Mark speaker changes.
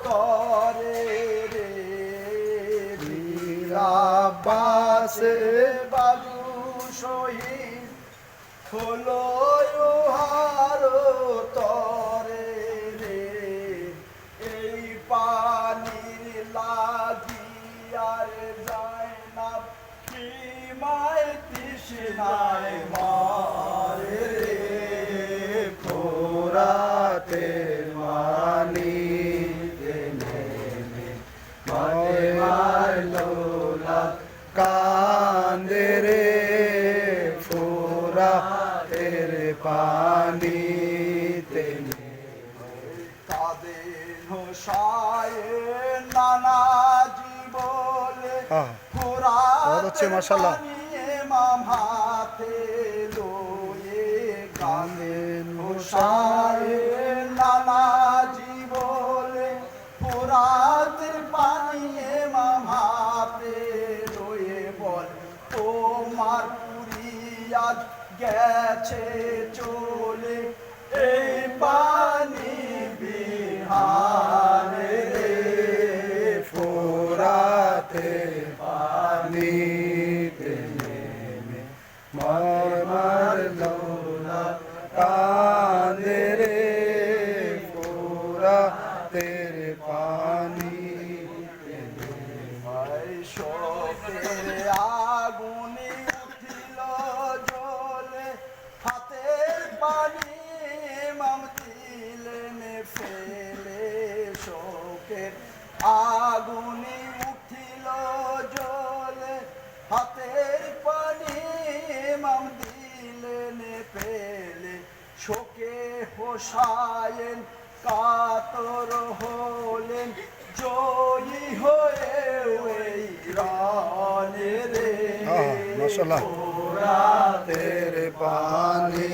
Speaker 1: তরে রে
Speaker 2: আব্বাসে
Speaker 1: বাজু শহীদ হলো উহার তরে রে এই পানির লাগিয়ার যায় না কি মায় তৃষ্ণায় মারে রে
Speaker 2: ফোরাতে মানি মাতে মারলো না কান্দে রে ফোরাতের পানি তেনে
Speaker 1: তাদের হোসায় নানা জীবলে
Speaker 2: বহুত হচ্ছে, মাশাআল্লাহ।
Speaker 1: মাম হাতে লয়ে কাঁদেন হোসায় নানা জীবলে ফোরাতের পানি মাম হাতে লয়ে বল তোমার পুরিয়াদ গেছে চলে এই পানি বিহারে রে
Speaker 2: ফোরাতে পানি তেনে মারলো না কান্দে রে ফোরাতের পানি
Speaker 1: শোকের আগুনে উঠিল জ্বলে হাতের পানি মাম দিলেন ফেলে শোকের আগুনে উঠিল জ্বলে হাতের পানি মাম দিলেন ফেলে শোকে হোসায়েন কাতর হলেন জয়ী হয়ে ওই রানে রে
Speaker 2: মাশাআল্লাহ।
Speaker 1: ফোরাতের
Speaker 2: তেরে পানি